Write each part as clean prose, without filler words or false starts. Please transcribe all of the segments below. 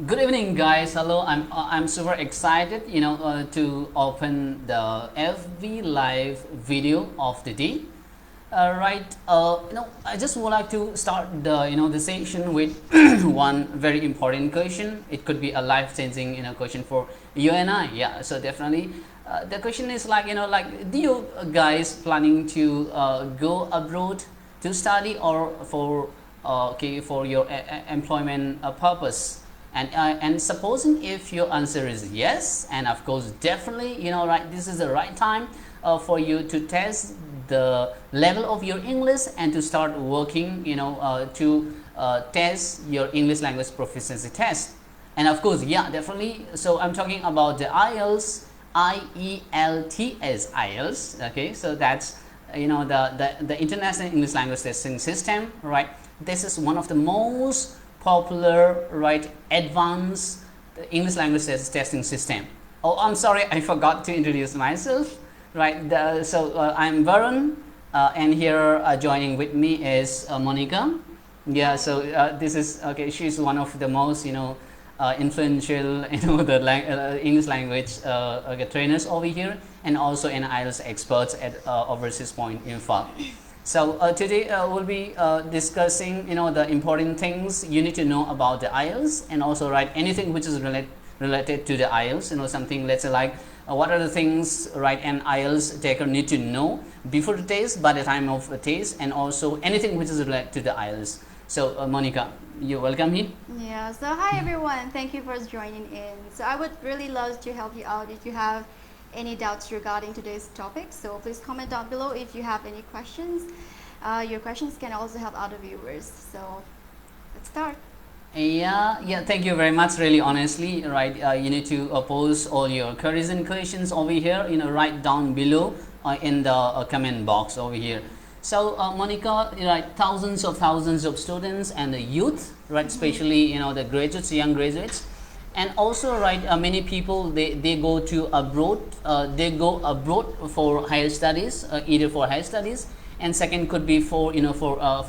Good evening, guys. Hello. I'm super excited, to open the FB live video of the day. I just would like to start the session with one very important question. It could be a life-changing question for you and I. Yeah. So definitely, the question is do you guys planning to go abroad to study or for for your employment purpose? And supposing if your answer is yes, and of course definitely this is the right time for you to test the level of your English and to start working to test your English language proficiency test. And of course, yeah, definitely. So I'm talking about the IELTS, IELTS. Okay, so that's the International English Language Testing System, right? This is one of the most popular, right, advanced English language testing system. Oh, I'm sorry, I forgot to introduce myself, right? I'm Varun, and here joining with me is Monica. Yeah, so this is okay. She's one of the most influential the English language trainers over here, and also an IELTS experts at Overseas Point Imphal. So today we'll be discussing the important things you need to know about the IELTS, and also anything which is related to the IELTS. Something, let's say, like what are the things an IELTS taker need to know before the test, by the time of the test, and also anything which is related to the IELTS. So Monica, you're welcome here. Yeah, so hi everyone, thank you for joining in. So I would really love to help you out if you have any doubts regarding today's topic. So please comment down below if you have any questions. Your questions can also help other viewers. So let's start. Yeah, thank you very much. Really, honestly, right? You need to post all your queries and questions over here. Right down below in the comment box over here. So Monica, thousands of students and the youth, right? Especially the graduates, young graduates. And also, many people they go to abroad. They go abroad for higher studies, either for higher studies, and second could be for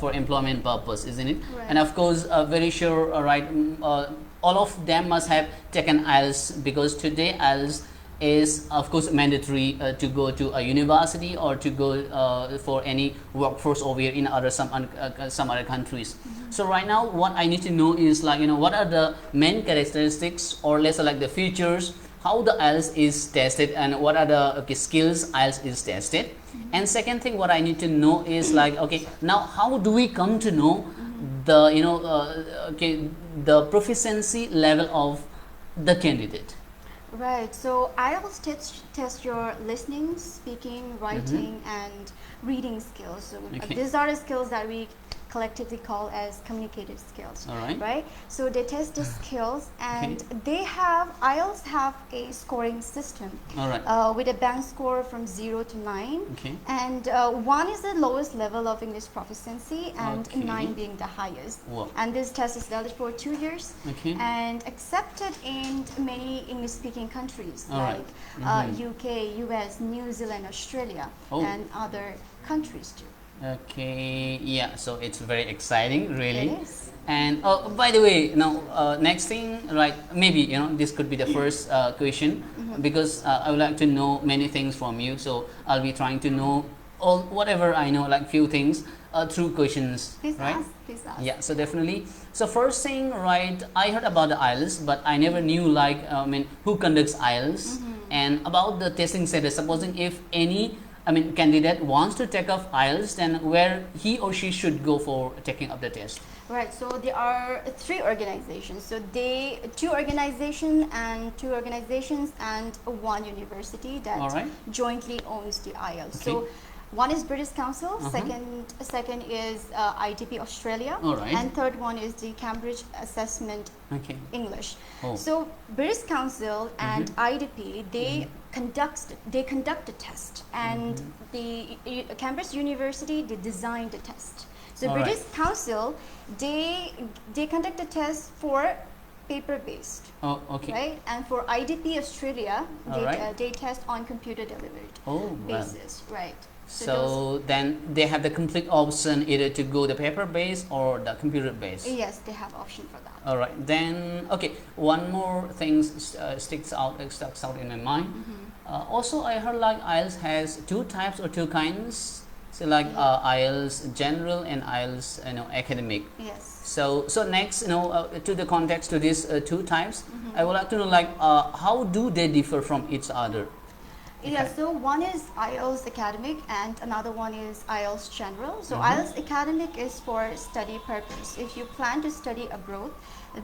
for employment purpose, isn't it? Right. And of course, very sure, all of them must have taken IELTS, because today IELTS is of course mandatory to go to a university or to go for any workforce over here in some other countries. So right now what I need to know is what are the main characteristics, or let's say the features, how the IELTS is tested, and what are the skills IELTS is tested. And second thing what I need to know is now how do we come to know the the proficiency level of the candidate? Right, so IELTS test your listening, speaking, writing, and reading skills. So these are the skills that we collectively call as communicative skills. All right. Right? So they test the skills, and IELTS have a scoring system. All right. With a band score from 0 to 9. Okay. And 1 is the lowest level of English proficiency, and 9 being the highest. Wow. And this test is valid for 2 years, and accepted in many English-speaking countries UK, US, New Zealand, Australia, and other countries too. Okay, yeah, so it's very exciting, really. It is. And by the way, now next thing, maybe this could be the first question, because I would like to know many things from you. So I'll be trying to know whatever I know, few things through questions. Please right? ask. Please ask. Yeah, so definitely. So first thing, I heard about the IELTS, but I never knew who conducts IELTS, and about the testing center. Supposing if any candidate wants to take up IELTS, then where he or she should go for taking up the test? Right, so there are 3 organizations. So two organizations and 1 university that jointly owns the IELTS. Okay. So one is British Council, second is IDP Australia, and third one is the Cambridge Assessment English. So British Council and IDP, they conduct the test, and the Cambridge University, they designed the test. So British Council, they conduct the test for paper-based. Oh, okay. Right, and for IDP Australia, they test on computer delivered basis. Right. So then they have the complete option either to go the paper based or the computer based. Yes, they have option for that. All right, then okay, one more thing sticks out in my mind. Also, I heard like IELTS has two types or two kinds. So like IELTS general and IELTS academic. Yes. So next to the context to these two types, I would like to know like how do they differ from each other? Yeah, so one is IELTS Academic and another one is IELTS General. So IELTS Academic is for study purpose. If you plan to study abroad,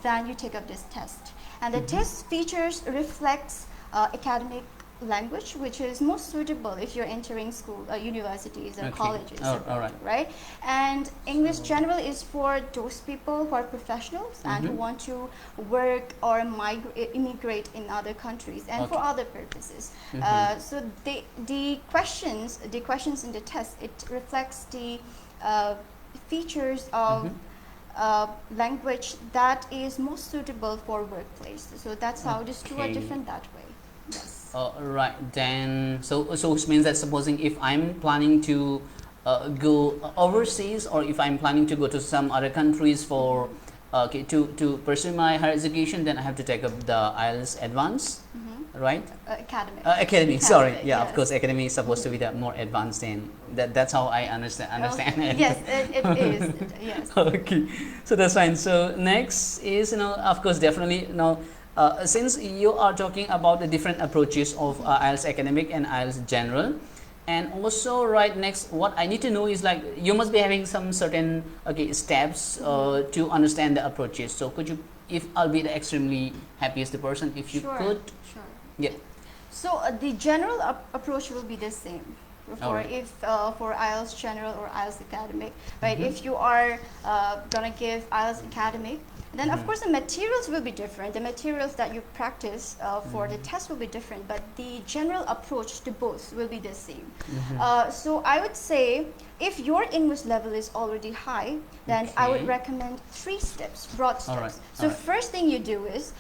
then you take up this test. And the test features reflects academic language, which is most suitable if you're entering school, universities or colleges, right? And English General is for those people who are professionals and who want to work or immigrate in other countries and for other purposes. So the questions in the test, it reflects the features of language that is most suitable for workplace. So that's how these two are different that way. Yes. Right, then so which means that supposing if I'm planning to go overseas, or if I'm planning to go to some other countries for to pursue my higher education, then I have to take up the IELTS Advanced, right? Academy. Sorry, yeah, yes. Of course, Academy is supposed to be the more advanced, and that's how I understand it. Yes, it is. Yes. Okay, so that's fine. So next is of course definitely since you are talking about the different approaches of IELTS Academic and IELTS General, and also right next what I need to know is like you must be having some certain steps to understand the approaches. So could you, if I'll be the extremely happiest person if you could. Sure. Yeah. So the general approach will be the same for for IELTS General or IELTS Academic, right? If you are gonna give IELTS Academic, then of course the materials will be different. The materials that you practice for the test will be different, but the general approach to both will be the same. So I would say if your English level is already high, then I would recommend 3 steps, broad steps. So first thing you do is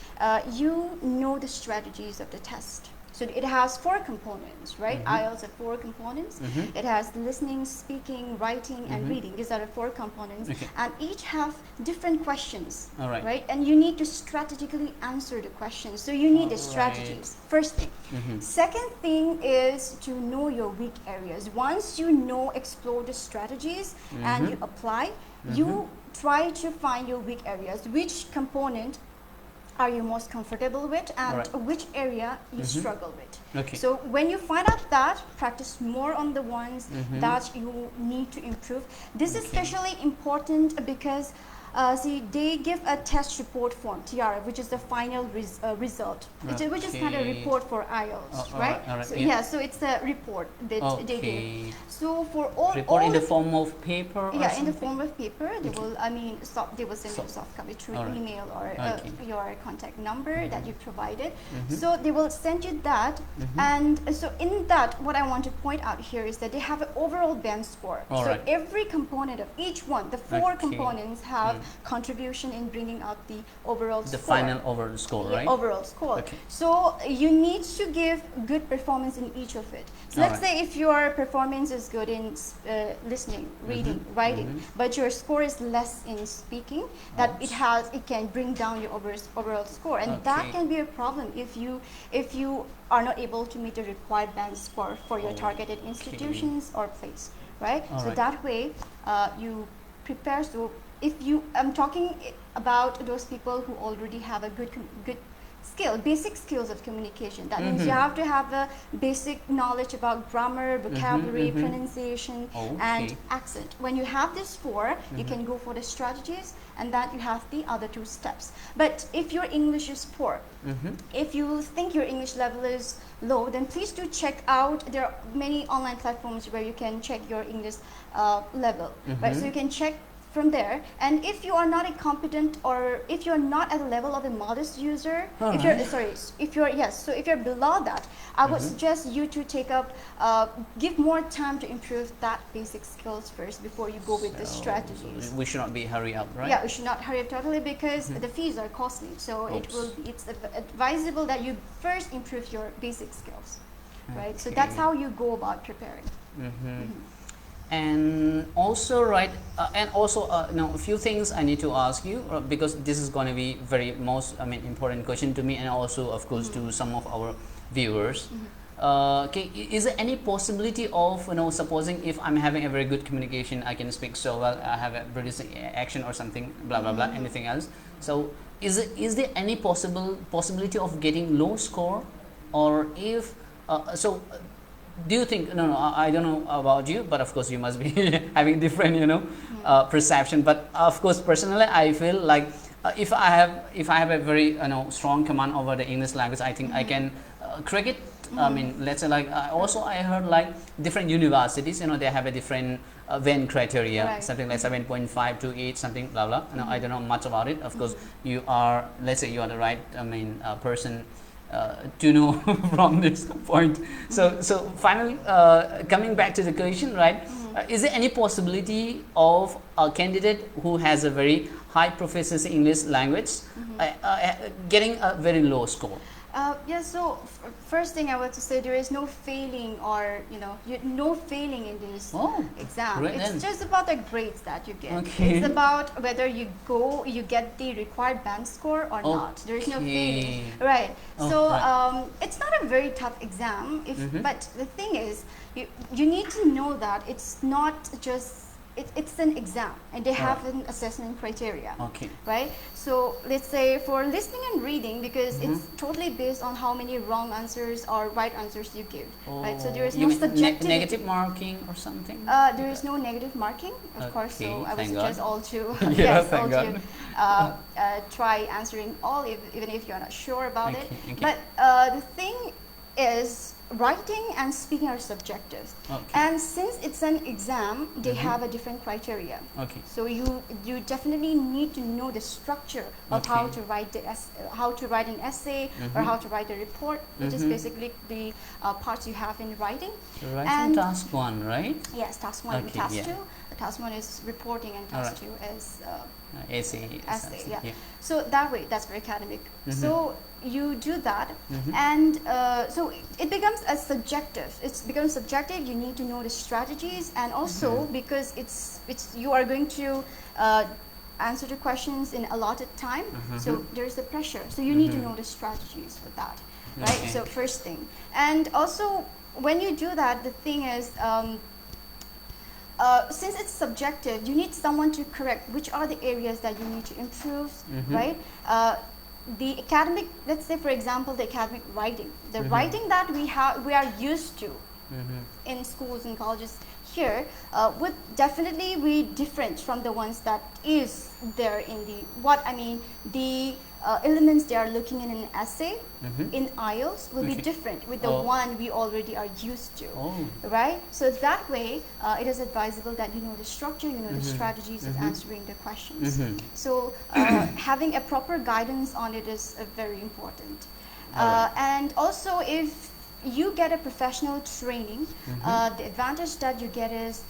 you know the strategies of the test. So it has 4 components, right? IELTS have 4 components. It has listening, speaking, writing, and reading. These are the 4 components, and each have different questions, right? And you need to strategically answer the questions. So you need the strategies. First thing. Second thing is to know your weak areas. Once you explore the strategies and you apply, you try to find your weak areas. Which component are you most comfortable with, and which area you struggle with. So when you find out that, practice more on the ones that you need to improve. This is especially important because see, they give a test report form, TRF, which is the final result, which is kind of report for IELTS, right? So, yeah, so it's a report that they give. So for all report in the form of paper. Yeah, in the form of paper. They will, they will send you a soft copy through email or your contact number that you provided. So they will send you that, and so in that, what I want to point out here is that they have an overall band score. So every component of each one, the 4 components have contribution in bringing out the overall score. The final overall score, right? Overall score. So you need to give good performance in each of it. So let's say if your performance is good in listening, reading, writing, but your score is less in speaking, that it can bring down your overall score, and that can be a problem if you are not able to meet the required band score for your targeted institutions or place, right? So that way you prepare. So if I'm talking about those people who already have a good skill, basic skills of communication. That means you have to have a basic knowledge about grammar, vocabulary, pronunciation, and accent. When you have this 4, you can go for the strategies, and that you have the other 2 steps. But if your English is poor, if you think your English level is low, then please do check out. There are many online platforms where you can check your English level, right? So you can check from there, and if you are not a competent, or if you're not at the level of a modest user, if you're below that, I would suggest you to take up, give more time to improve that basic skills first before you go with the strategies. We should not be hurry up, right? Yeah, we should not hurry up totally, because the fees are costly. So it's advisable that you first improve your basic skills. right? So that's how you go about preparing. And also, right, a few things I need to ask you, because this is going to be very important question to me, and also of course to some of our viewers. Okay, is there any possibility of, supposing if I'm having a very good communication, I can speak so well, I have a British accent or something, blah blah blah, anything else? So is there any possibility of getting low score, or if do you think, I don't know about you, but of course you must be having different perception, but of course personally I feel like if I have a very strong command over the English language, I think I can crack it. I mean, let's say like I heard like different universities, they have a different Venn criteria, something like 7.5 to 8, something blah blah. I don't know much about it. Of course you are, let's say you are the right person to know from this point. So finally, coming back to the question, right? Is there any possibility of a candidate who has a very high proficiency English language getting a very low score? Yeah, so first thing I want to say, there is no failing, or no failing in this exam. It's just about the grades that you get. It's about whether you get the required band score or not. There is no failing, right? So it's not a very tough exam, but the thing is, you need to know that it's not just it's an exam, and they have an assessment criteria, right? So let's say for listening and reading, because it's totally based on how many wrong answers or right answers you give, right? So there is no subjective negative marking or something. There is no negative marking, of course. So I would suggest all to try answering all, even if you're not sure about it. But the thing is, writing and speaking are subjective, and since it's an exam, they have a different criteria. So you definitely need to know the structure of how to write an essay or how to write a report, which is basically the parts you have in writing. And task 1, right? Yes, task 1 and task 2. Task 1 is reporting, and task 2 is essay. So that way, that's for academic. So you do that, and so it becomes subjective. You need to know the strategies, and also because you are going to answer the questions in allotted time, so there's the pressure. So you need to know the strategies for that, right? So first thing, and also when you do that, the thing is, since it's subjective, you need someone to correct which are the areas that you need to improve, right? The academic, let's say for example, the academic writing, the writing that we are used to in schools and colleges here would definitely be different from the ones that is there in the elements they are looking in an essay in IELTS will be different with the one we already are used to, right? So that way, it is advisable that you know the structure, you know the strategies of answering the questions. So having a proper guidance on it is very important. And also, if you get a professional training, the advantage that you get is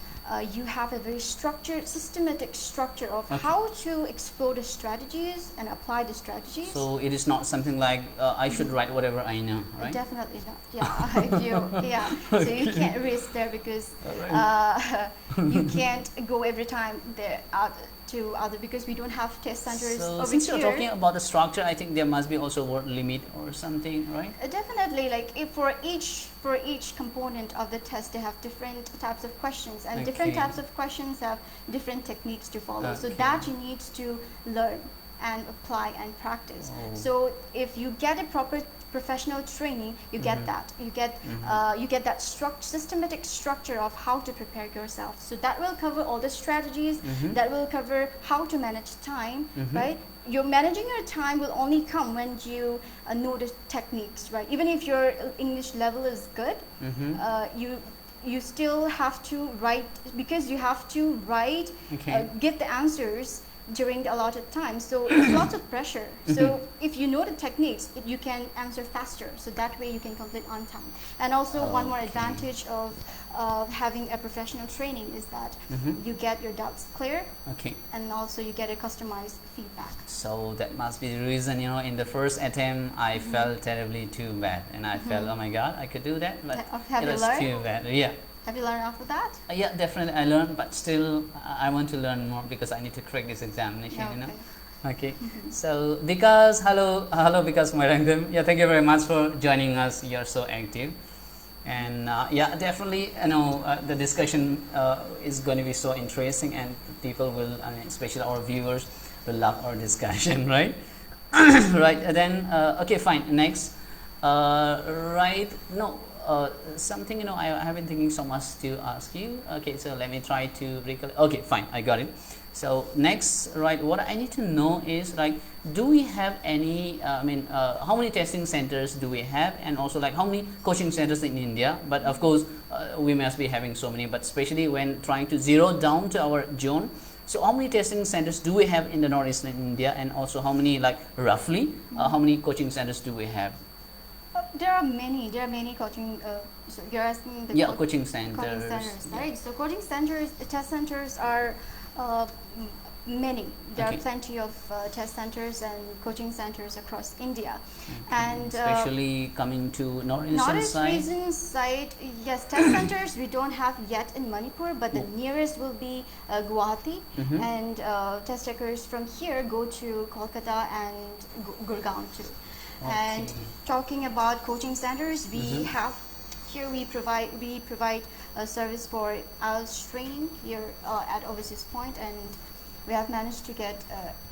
you have a very structured, systematic structure of how to explore the strategies and apply the strategies. So it is not something like I should write whatever I know, right? Definitely not. Yeah, So you can't risk there, because you can't go every time there to other, because we don't have test centers over since here. You're talking about the structure, I think there must be also word limit or something, right? Definitely, like if for each component of the test, they have different types of questions, and different types of questions have different techniques to follow. So that you need to learn and apply and practice. So if you get a proper professional training, you get that. You get that systematic structure of how to prepare yourself. So that will cover all the strategies. That will cover how to manage time, right? You're managing your time will only come when you know the techniques, right? Even if your English level is good, you still have to write, because you have to write, get the answers during the allotted time. So it's lots of pressure. So if you know the techniques, you can answer faster. So that way you can complete on time. And also one more advantage of having a professional training is that you get your doubts clear, and also you get a customized feedback. So that must be the reason, you know, in the first attempt I felt terribly too bad, and I felt, oh my god, I could do that, but have it was too bad. Have you learned after that? Yeah, definitely I learned, but still I want to learn more because I need to crack this examination, you know. Okay, so because hello because Marangam, yeah, thank you very much for joining us. You're so active, and yeah, definitely, you know, the discussion is going to be so interesting, and people will, I mean, especially our viewers, will love our discussion, right? Right. Then okay, fine. Next, right? No. Something, you know, I have been thinking so much to ask you. Okay, so let me try to recollect. Okay, fine, I got it. So next, right, what I need to know is, like, do we have any, I mean, how many testing centers do we have, and also like how many coaching centers in India? But of course, we must be having so many, but especially when trying to zero down to our zone. So how many testing centers do we have in the northeastern India, and also how many, like, roughly, how many coaching centers do we have? There are many coaching. So you're asking the coaching centers, right? So coaching centers, test centers are many. There are plenty of test centers and coaching centers across India, and especially coming to northeastern side. Yes, test centers we don't have yet in Manipur, but the nearest will be Guwahati, and test takers from here go to Kolkata and Gurgaon too. And talking about coaching centers, we have here we provide a service for IELTS training here at Overseas Point, and we have managed to get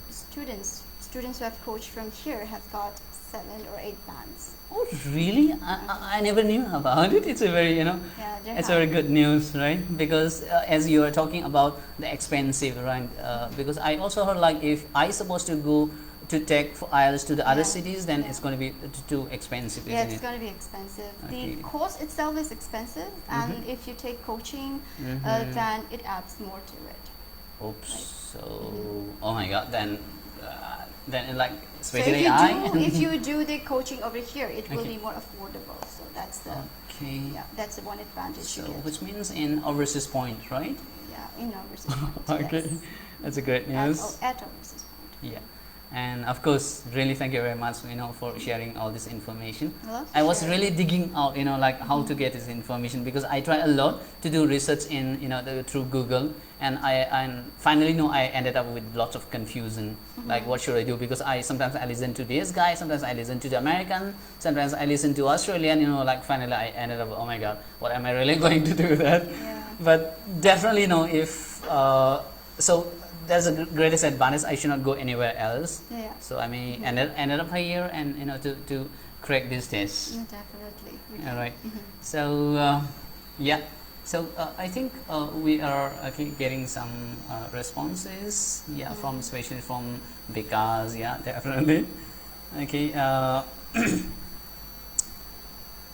students who have coached from here have got 7 or 8 bands. Oh, really? I never knew about it. It's a very, you know, it's a very good news, right? Because as you are talking about the expensive, right? Because I also heard, like, if I supposed to go to take for IELTS to the other cities, then it's going to be too expensive, isn't it? It's going to be expensive. The course itself is expensive, and if you take coaching, then it adds more to it. Oops. Right. So, oh my god, then like, especially so if you do the coaching over here, it will be more affordable. So that's the that's the one advantage. So which means in Overseas Point, right? Yeah, in Overseas Point. Okay, yes. That's a great news. At Overseas Point. Yeah. And of course, really thank you very much, you know, for sharing all this information. I was really digging out, you know, like how to get this information, because I try a lot to do research in, you know, through Google, and I finally know I ended up with lots of confusion, like what should I do, because sometimes I listen to this guy, sometimes I listen to the American, sometimes I listen to Australian, you know, like finally I ended up, oh my god, what am I really going to do with that? But definitely, you know, if so that's the greatest advantage. I should not go anywhere else. So I mean, ended up here, and you know, to crack this test. Definitely. All right. So yeah. So I think we are getting some responses. Yeah, from especially from Vikas. Yeah, definitely. Okay.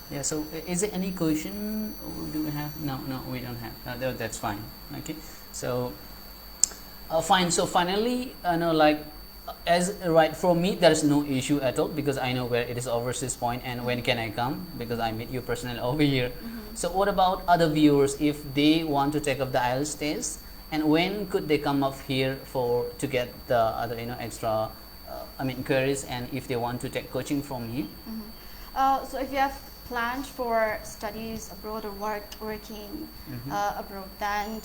Yeah. So is there any question? Do we have? No, we don't have. No, that's fine. Okay. So. Fine. So finally, no, like, for me, there is no issue at all, because I know where it is Overseas Point and when can I come, because I meet you personally over here. So what about other viewers, if they want to take up the IELTS test, and when could they come up here to get the other, you know, extra inquiries, and if they want to take coaching from here? So if you have planned for studies abroad or working abroad, then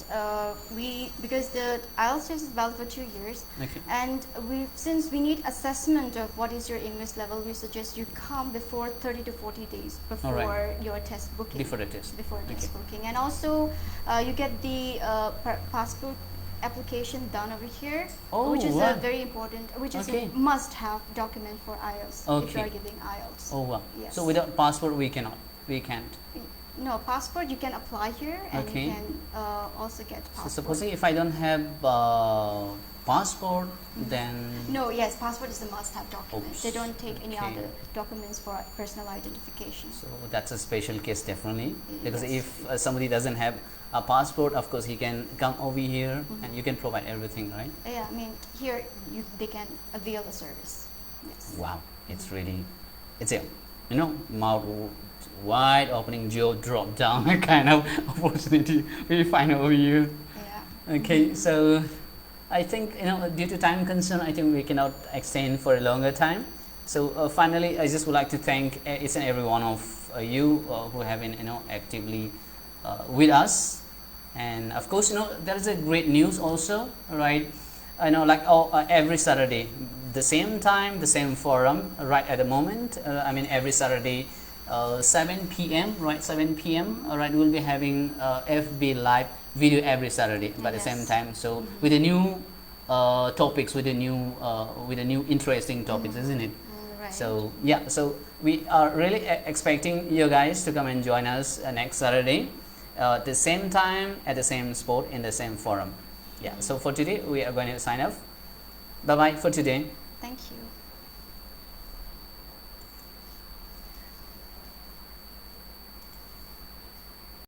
because the IELTS test is valid for 2 years, and since we need assessment of what is your English level, we suggest you come before 30 to 40 days before your test booking. Before the test. Before test booking, and also you get the passport application done over here, which is a very important, which is a must-have document for IELTS if you are giving IELTS. Oh wow! Yes. So without passport, we can't. No, passport you can apply here, and you can also get passport. So supposing if I don't have passport, then yes, passport is a must-have document. They don't take any other documents for personal identification. So that's a special case, definitely, because if somebody doesn't have a passport, of course he can come over here and you can provide everything, right? Yeah, I mean, here they can avail the service. Yes. Wow, it's really, it's a, you know, mouth wide opening jaw drop down kind of opportunity we find over here. Yeah. Okay, so I think, you know, due to time concern, I think we cannot extend for a longer time. So finally, I just would like to thank each and every one of you who have been, you know, actively with us. And of course, you know, there is a great news also, right? I know, like every Saturday, the same time, the same forum, right at the moment. I mean, every Saturday, 7 p.m. right? 7 p.m. All right, we'll be having FB live video every Saturday, but at the same time. So with the new topics, with the new interesting topics, isn't it? Right. So yeah, so we are really expecting you guys to come and join us next Saturday, at the same time, at the same spot, in the same forum. Yeah. So for today, we are going to sign off. Bye bye for today. Thank you.